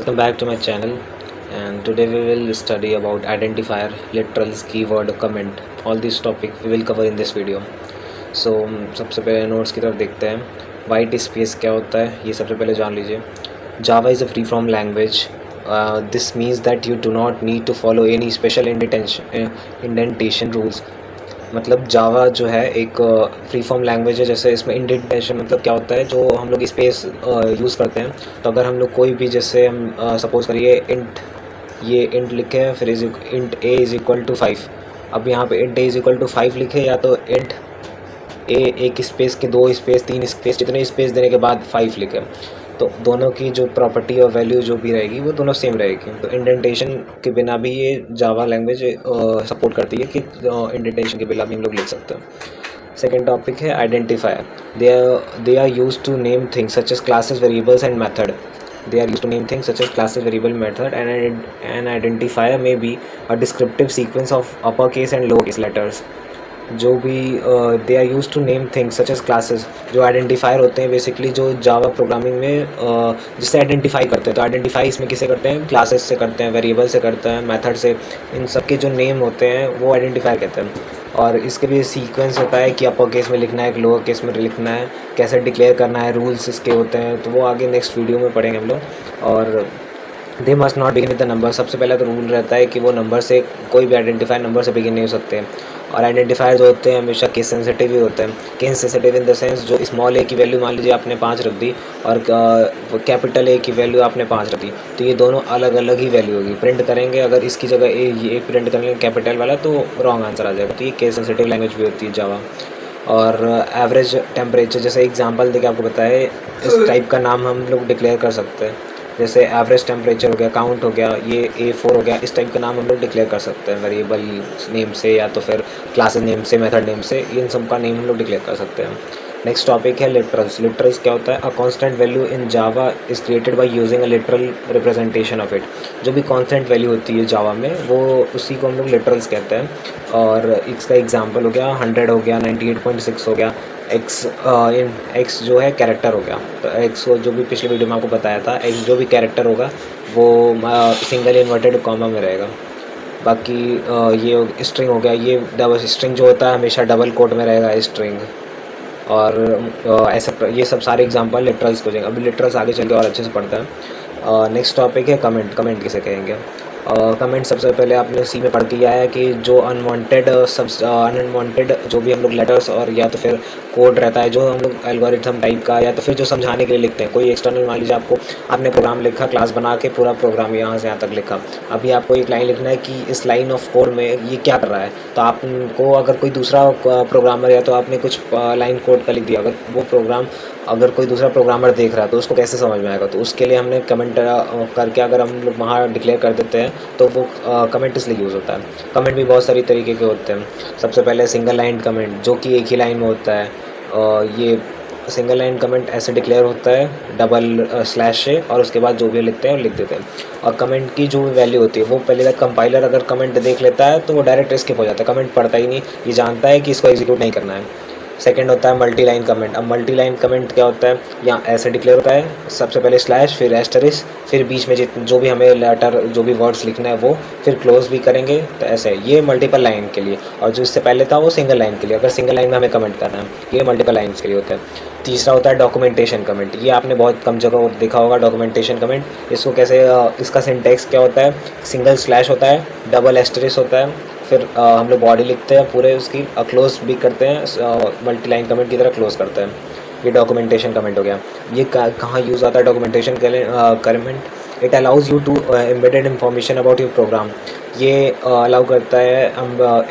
Welcome back to my channel, and today we will study about identifier, literals, keyword, comment. All these topic we will cover in this video. So सबसे पहले notes की तरफ देखते हैं. White space क्या होता है ये सबसे पहले जान लीजिए. Java is a free form language. This means that you do not need to follow any special indentation rules. मतलब जावा जो है एक फ्री फॉर्म लैंग्वेज है. जैसे इसमें इंडेंटेशन मतलब क्या होता है, जो हम लोग स्पेस यूज़ करते हैं. तो अगर हम लोग कोई भी, जैसे हम सपोज़ करिए ये इंट लिखे हैं, फिर int A is equal to 5. अब यहाँ पे int A is equal to 5 लिखे, या तो इंट ए एक स्पेस के 2 स्पेस 3 स्पेस जितने स्पेस देने के बाद 5 लिखे, तो दोनों की जो प्रॉपर्टी और वैल्यू जो भी रहेगी वो दोनों सेम रहेगी. तो इंडेंटेशन के बिना भी ये जावा लैंग्वेज सपोर्ट करती है कि इंडेंटेशन के बिना भी हम लोग लिख सकते हैं. सेकेंड टॉपिक है identifier. They are use to name things such as classes, variables and method. They are used to name things such as classes, variable, method, and an identifier may be a descriptive sequence of uppercase and lowercase letters. जो भी they are use to name things such as classes, जो identifier होते हैं basically, जो Java programming में जिससे identify करते हैं. तो आइडेंटिफाई इसमें किसे करते हैं, क्लासेस से करते हैं, वेरिएबल से करते हैं, मेथड से. इन सब के जो नेम होते हैं वो आइडेंटिफायर कहते हैं. और इसके भी सीक्वेंस होता है कि अपर केस में लिखना है कि लोअर केस में लिखना है, कैसे डिक्लेयर करना है, रूल्स इसके होते हैं. तो वो आगे नेक्स्ट वीडियो में पढ़ेंगे हम लोग. और they must not begin with the number. सबसे पहला तो रूल रहता है कि वो नंबर से, कोई भी आइडेंटिफायर नंबर से बिगिन नहीं हो सकते. और आइडेंटिफायर जो होते हैं हमेशा केस सेंसिटिव ही होते हैं. Case sensitive in the sense, जो स्मॉल ए की वैल्यू मान लीजिए आपने 5 रख दी, और कैपिटल ए की वैल्यू आपने 5 रख दी, तो ये दोनों अलग अलग ही वैल्यू होगी. प्रिंट करेंगे अगर इसकी जगह ये प्रिंट करेंगे कैपिटल वाला, तो रॉन्ग आंसर आ जाएगा. तो ये केस सेंसिटिव लैंग्वेज भी होती है जावा. और एवरेज टेम्परेचर, जैसे एग्जांपल देके आपको बताया, इस टाइप का नाम हम लोग डिक्लेयर कर सकते हैं. जैसे एवरेज टेम्परेचर हो गया, काउंट हो गया, ये A4 हो गया. इस टाइप का नाम हम लोग डिक्लेयर कर सकते हैं वेरिएबल नेम से, या तो फिर क्लासेस नेम से, मेथड नेम से. इन सब का नेम हम लोग डिक्लेयर कर सकते हैं. नेक्स्ट टॉपिक है लिटरल्स. लिटरल्स क्या होता है, a constant value in Java is created by using a literal representation of it. जो भी कांस्टेंट वैल्यू होती है जावा में, वो उसी को हम लोग लिटरल्स कहते हैं. और इसका एग्जांपल हो गया 100 हो गया, 98.6 हो गया. एक्स जो है कैरेक्टर हो गया. तो एक्स को, जो भी पिछले वीडियो में आपको बताया था, एक्स जो भी कैरेक्टर होगा वो सिंगल इन्वर्टेड कॉमा में रहेगा. बाकी ये स्ट्रिंग हो गया, ये डबल स्ट्रिंग जो होता है हमेशा डबल कोट में रहेगा स्ट्रिंग. और ऐसा ये सब सारे एग्जांपल लिटरल्स को जाएंगे. अभी लिटरल्स आगे चल के और अच्छे से पढ़ते हैं. नेक्स्ट टॉपिक है कमेंट. कमेंट किसे कहेंगे. कमेंट सबसे पहले आपने सी में पढ़ के आया है कि जो अनवांटेड जो भी हम लोग लेटर्स और या तो फिर कोड रहता है, जो हम लोग एल्गोरिथम टाइप का, या तो फिर जो समझाने के लिए लिखते हैं. कोई एक्सटर्नल, मान लीजिए आपने प्रोग्राम लिखा, क्लास बना के पूरा प्रोग्राम यहाँ से यहाँ तक लिखा. अभी आपको एक लाइन लिखना है कि इस लाइन ऑफ कोड में ये क्या कर रहा है. तो आपको अगर कोई दूसरा प्रोग्रामर, या तो आपने कुछ लाइन कोड का लिख दिया, अगर वो प्रोग्राम अगर कोई दूसरा प्रोग्रामर देख रहा है तो उसको कैसे समझ में आएगा. तो उसके लिए हमने कमेंट करके अगर हम लोग वहाँ डिक्लेयर कर देते हैं, तो वो कमेंट इसलिए यूज़ होता है. कमेंट भी बहुत सारी तरीके के होते हैं. सबसे पहले सिंगल लाइन कमेंट, जो कि एक ही लाइन में होता है. ये सिंगल लाइन कमेंट ऐसे डिक्लेयर होता है डबल स्लैश से, और उसके बाद जो भी लिखते हैं वो लिख देते हैं. और कमेंट की जो भी वैल्यू होती है, वो पहले तक कंपाइलर अगर कमेंट देख लेता है तो वो डायरेक्ट स्किप हो जाता है. कमेंट पढ़ता ही नहीं, ये जानता है कि इसको एग्जीक्यूट नहीं करना है. सेकंड होता है मल्टी लाइन कमेंट. अब मल्टी लाइन कमेंट क्या होता है, यहाँ ऐसे डिक्लेयर होता है, सबसे पहले स्लैश, फिर एस्टरिस्क, फिर बीच में जो भी हमें लेटर, जो भी वर्ड्स लिखना है वो, फिर क्लोज भी करेंगे. तो ऐसे ये मल्टीपल लाइन के लिए. और जो इससे पहले था वो सिंगल लाइन के लिए, अगर सिंगल लाइन में हमें कमेंट करना है. ये मल्टीपल लाइन्स के लिए होता है. तीसरा होता है डॉक्यूमेंटेशन कमेंट. ये आपने बहुत कम जगह देखा होगा डॉक्यूमेंटेशन कमेंट. इसको कैसे, इसका सिंटेक्स क्या होता है, सिंगल स्लैश होता है, डबल एस्टरिस्क होता है, फिर हम लोग बॉडी लिखते हैं पूरे उसकी, क्लोज भी करते हैं, मल्टी लाइन कमेंट की तरह क्लोज करते हैं. ये डॉक्यूमेंटेशन कमेंट हो गया. ये कहाँ यूज़ आता है documentation comment. It allows you to embedded information about your program. ये अलाउ करता है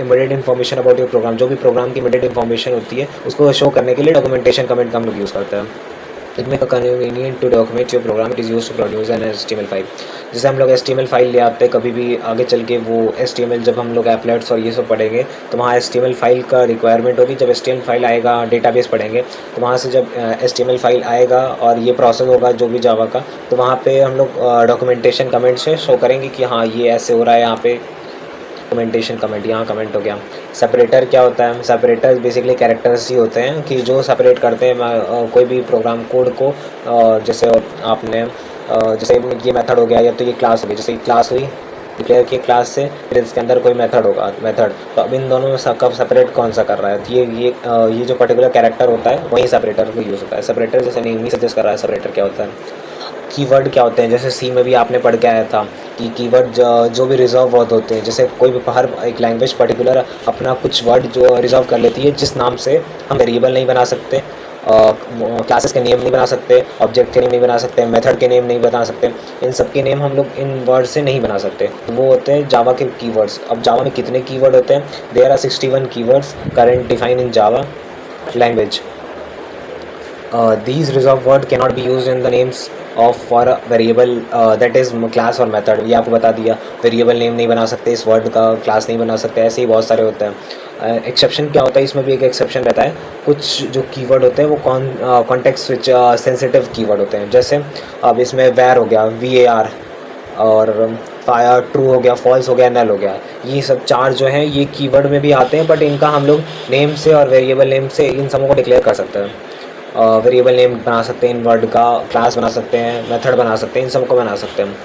embedded information about your program. जो भी प्रोग्राम की एम्बेडेड इन्फॉर्मेशन होती है उसको शो करने के लिए डॉक्यूमेंटेशन कमेंट का हम लोग यूज़ करते हैं. It make a convenient to document your program. It is use to produce an HTML file. जैसे हम लोग HTML फाइल ले आते हैं कभी भी आगे चल के, वो HTML जब हम लोग एप्लेट्स और ये सब पढ़ेंगे तो वहाँ HTML फाइल का रिक्वायरमेंट होगी. जब HTML फाइल आएगा, डेटाबेस पढ़ेंगे, तो वहाँ से जब HTML फाइल आएगा और ये प्रोसेस होगा जो भी जावा का, तो वहाँ पे हम लोग डॉक्यूमेंटेशन कमेंट से शो करेंगे कि हाँ ये ऐसे हो रहा है. यहाँ पे डॉक्यूमेंटेशन कमेंट, यहाँ कमेंट हो गया. सेपरेटर क्या होता है, सेपरेटर बेसिकली कैरेक्टर्स ही होते हैं कि जो सेपरेट करते हैं कोई भी प्रोग्राम कोड को. जैसे आपने जैसे ये मेथड हो गया या तो ये क्लास हो गई, जैसे क्लास हुई डिक्लेयर की क्लास से, फिर इसके अंदर कोई मेथड होगा मेथड, तो अब इन दोनों में कब सेपरेट कौन सा कर रहा है, तो ये जो पर्टिकुलर कैरेक्टर होता है वही सेपरेटर को यूज़ होता है। सेपरेटर जैसे नेम ही सजेस्ट कर रहा है, सेपरेटर क्या होता है। कीवर्ड क्या होते हैं, जैसे सी में भी आपने पढ़ के आया था कि कीवर्ड जो भी रिजर्व वर्ड होते हैं, जैसे कोई भी हर एक लैंग्वेज पर्टिकुलर अपना कुछ वर्ड जो रिजर्व कर लेती है, जिस नाम से हम वेरिएबल नहीं बना सकते, क्लासेस के नेम नहीं बना सकते, ऑब्जेक्ट के नेम नहीं बना सकते, मेथड के नेम नहीं बना सकते, इन सब के नेम हम लोग इन वर्ड से नहीं बना सकते। वो होते हैं जावा के कीवर्ड्स। अब जावा में कितने कीवर्ड होते हैं? There are 61 keywords current define in Java language. These reserved word cannot be used in the names of for a variable that is class और method। ये आपको बता दिया, वेरिएबल नेम नहीं बना सकते, इस वर्ड का क्लास नहीं बना सकते, ऐसे ही बहुत सारे होते हैं। एक्सेप्शन क्या होता है, इसमें भी एक एक्सेप्शन रहता है। कुछ जो कीवर्ड होते हैं वो कॉन्टेक्स्ट स्विच सेंसिटिव कीवर्ड होते हैं। जैसे अब इसमें वैर हो गया, VAR, और फायर ट्रू हो गया, फॉल्स हो गया, नल हो गया, ये सब चार जो हैं ये कीवर्ड में भी आते हैं, बट इनका हम लोग नेम से और वेरिएबल नेम से इन सबों को डिक्लेयर कर सकते हैं। वेरिएबल नेम बना सकते हैं इन वर्ड का, क्लास बना सकते हैं, मेथड बना सकते हैं, इन सब को बना सकते हैं।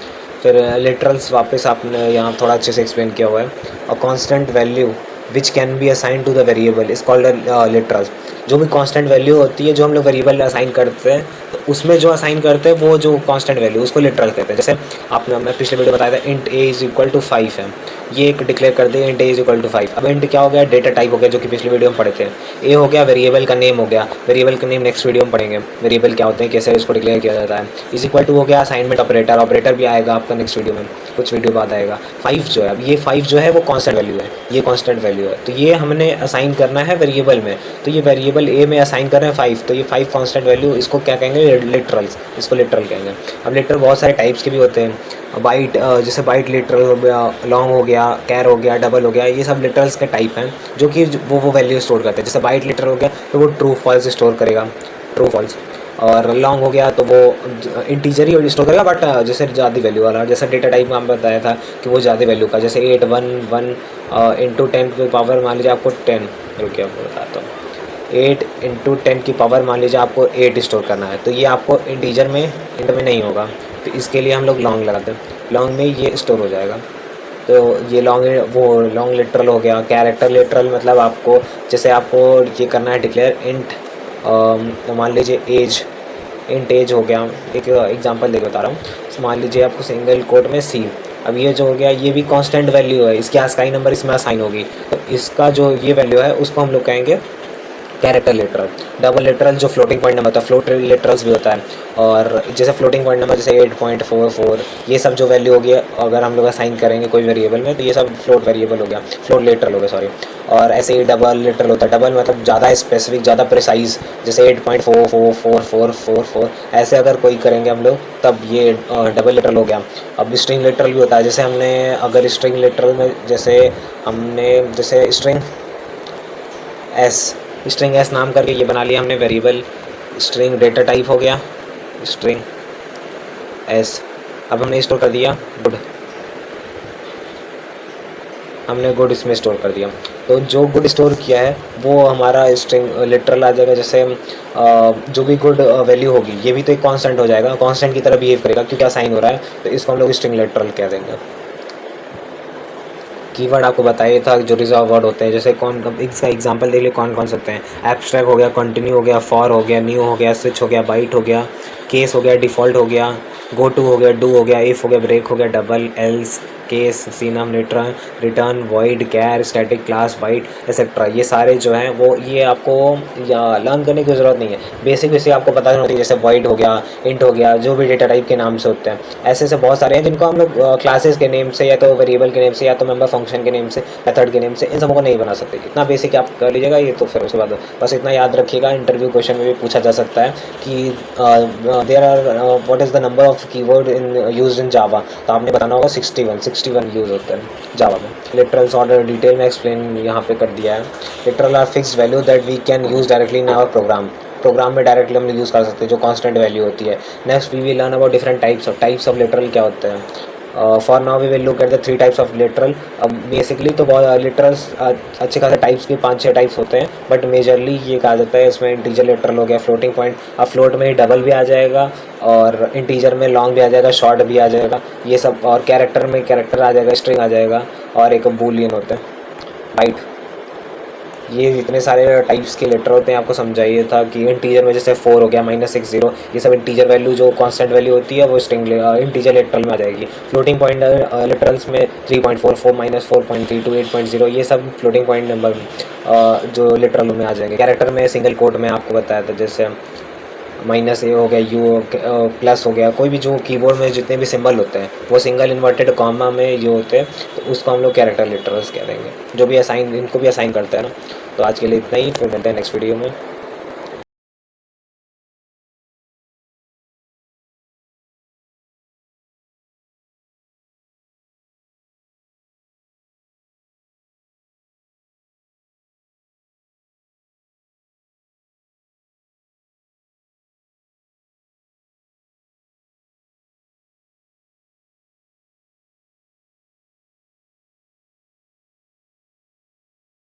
फिर लिटरल्स वापस आपने यहाँ थोड़ा अच्छे से एक्सप्लेन किया हुआ है। A constant value which can be assign to the variable is called literals. जो भी कांस्टेंट वैल्यू होती है जो हम लोग वेरिएबल असाइन करते हैं, तो उसमें जो असाइन करते हैं वो जो कांस्टेंट वैल्यू उसको लिटरल कहते हैं। जैसे आपने मैं पिछले वीडियो बताया था int A is equal to 5 है, ये एक डिक्लेयर कर दिया int A is equal to 5। अब इंट क्या हो गया? डेटा टाइप हो गया, जो कि पिछले वीडियो में पढ़े थे। ए हो गया वेरिएबल का नेम हो गया, वेरिएबल का नेम नेक्स्ट वीडियो में पढ़ेंगे, वेरिएबल क्या होते हैं, कैसे इसको डिक्लेयर किया जाता है। इज इक्वल टू हो गया असाइनमेंट ऑपरेटर, ऑपरेटर भी आएगा आपका नेक्स्ट वीडियो में, कुछ वीडियो बाद आएगा। 5 जो है, अब ये 5 जो है वो कांस्टेंट वैल्यू है, ये कांस्टेंट वैल्यू है, तो ये हमने असाइन करना है वेरिएबल में, तो ये वेरिएबल ए में असाइन कर रहे हैं 5, तो ये 5 कांस्टेंट वैल्यू, इसको क्या कहेंगे? लिटरल्स, इसको लिटरल कहेंगे। अब लिटरल बहुत सारे टाइप्स के भी होते हैं। बाइट, जैसे बाइट लिटरल हो गया, लॉन्ग हो गया, कैर हो गया, डबल हो गया, ये सब लिटरल्स के टाइप हैं जो कि वो वैल्यू स्टोर करते हैं। जैसे बाइट लिटरल हो गया तो वो ट्रू फॉल्स स्टोर करेगा, ट्रू फॉल्स, और लॉन्ग हो गया तो वो इंटीजर ही स्टोर करेगा, बट जैसे ज़्यादा वैल्यू वाला, जैसे डेटा टाइप में हम बताया था कि वो ज़्यादा वैल्यू का, जैसे 8 1 1 इंटू 10 की पावर मान लीजिए आपको 10, रुकिए आपको बताता हूँ, 8 इंटू 10 की पावर मान लीजिए आपको 8 स्टोर करना है, तो ये आपको इंटीजर में इंट में नहीं होगा, तो इसके लिए हम लोग लॉन्ग लगाते हैं, लॉन्ग में ये स्टोर हो जाएगा। तो ये लॉन्ग लिटरल हो गया। कैरेक्टर लिटरल मतलब आपको जैसे आपको ये करना है डिक्लेयर इंट, मान लीजिए एज, इंट एज हो गया, एक एग्जांपल देके बता रहा हूँ। मान लीजिए आपको सिंगल कोट में सी, अब ये जो हो गया ये भी कांस्टेंट वैल्यू है, इसकी आस्काई नंबर इसमें असाइन होगी, तो इसका जो ये वैल्यू है उसको हम लोग कहेंगे कैरेक्टर लिटरल। डबल लिटरल जो फ्लोटिंग पॉइंट नंबर होता है, फ्लोट लिटरल्स भी होता है, और जैसे फ्लोटिंग पॉइंट नंबर जैसे 8.44, ये सब जो वैल्यू होगी अगर हम लोग असाइन करेंगे कोई वेरिएबल में, तो ये सब फ्लोट वेरिएबल हो गया, फ्लोट लिटरल हो गया, सॉरी। और ऐसे ही डबल लिटरल होता है, डबल मतलब ज़्यादा स्पेसिफिक, ज़्यादा प्रिसाइज, जैसे 8.444444, ऐसे अगर कोई करेंगे हम लोग तब ये डबल लिटरल हो गया। अब स्ट्रिंग लिटरल भी होता है, जैसे हमने अगर स्ट्रिंग लिटरल में जैसे स्ट्रिंग एस नाम करके ये बना लिया हमने वेरिएबल, स्ट्रिंग डेटा टाइप हो गया स्ट्रिंग एस। अब हमने स्टोर कर दिया गुड, हमने गुड इसमें स्टोर कर दिया, तो जो गुड स्टोर किया है वो हमारा स्ट्रिंग लिटरल आ जाएगा। जैसे जो भी गुड वैल्यू होगी ये भी तो एक कांस्टेंट हो जाएगा, कांस्टेंट की तरह बिहेव करेगा क्योंकि असाइन हो रहा है, तो इसको हम लोग स्ट्रिंग लिटरल कह देंगे। कीवर्ड आपको बताया था जो रिजर्व वर्ड होते हैं, जैसे इसका एग्जांपल देख लिए कौन कौन सकते हैं। एब्स्ट्रैक्ट हो गया, कंटिन्यू हो गया, फॉर हो गया, न्यू हो गया, स्विच हो गया, बाइट हो गया, केस हो गया, डिफ़ॉल्ट हो गया, गो टू हो गया, डू हो गया, इफ़ हो गया, ब्रेक हो गया, double, else, case, enum, return, void, char, static, class, while, etcetera, ये सारे जो हैं वो ये आपको लर्न करने की ज़रूरत नहीं है, बेसिक आपको पता होती है। जैसे वॉइड हो गया, इंट हो गया, जो भी डेटा टाइप के नाम से होते हैं, ऐसे बहुत सारे हैं जिनको हम लोग क्लासेस के नेम से या तो वेरिएबल के नेम से या तो मेंबर फंक्शन के नेम से, मेथड के नेम से, इन सबों को नहीं बना सकते। इतना बेसिक आप कर लीजिएगा ये, तो फिर उसके बाद बस इतना याद रखिएगा, इंटरव्यू क्वेश्चन में भी पूछा जा सकता है कि there are what is the number of keyword used in Java, तो आपने बताना होगा 61 यूज़ होते हैं जावा में। लिटरल्स ऑर्डर डिटेल में एक्सप्लेन यहाँ पे कर दिया है। Literal are fixed value that we can use directly in our program में डायरेक्टली हम यूज़ कर सकते हैं, जो कांस्टेंट वैल्यू होती है। Next we will learn about different types of literal क्या होते हैं। For now we will look at the 3 types of literal. अब बेसिकली तो बहुत लिटरल्स अच्छे खासे टाइप्स के 5-6 टाइप्स होते हैं, बट मेजरली ये कहा जाता है इसमें इंटीजर लिटरल हो गया, फ्लोटिंग पॉइंट। अब फ्लोट में डबल भी आ जाएगा और इंटीजर में लॉन्ग भी आ जाएगा, शॉर्ट भी आ जाएगा, ये सब। और कैरेक्टर में कैरेक्टर आ जाएगा, स्ट्रिंग आ जाएगा, और एक बूलियन होता है, राइट। ये जितने सारे टाइप्स के लेटर होते हैं आपको समझाइए था कि इंटीजर में जैसे 4 हो गया, -60, ये सब इंटीजर वैल्यू जो कांस्टेंट वैल्यू होती है वो स्ट्रिंग इंटीजर लेटरल में आ जाएगी। फ्लोटिंग पॉइंट लेटरल्स में 3.44 -4.32 8.0 ये सब फ्लोटिंग पॉइंट नंबर जो लिटरल में आ जाएंगे। कैरेक्टर में सिंगल कोट में आपको बताया था, जैसे -a हो गया, u प्लस हो गया, कोई भी जो कीबोर्ड में जितने भी सिंबल होते हैं वो सिंगल इन्वर्टेड कॉमा में ये होते हैं, तो उसको हम लोग कैरेक्टर लिटरल्स कह देंगे, जो भी असाइन इनको भी असाइन करते हैं ना। तो आज के लिए इतना ही, फिर मिलते हैं नेक्स्ट वीडियो में।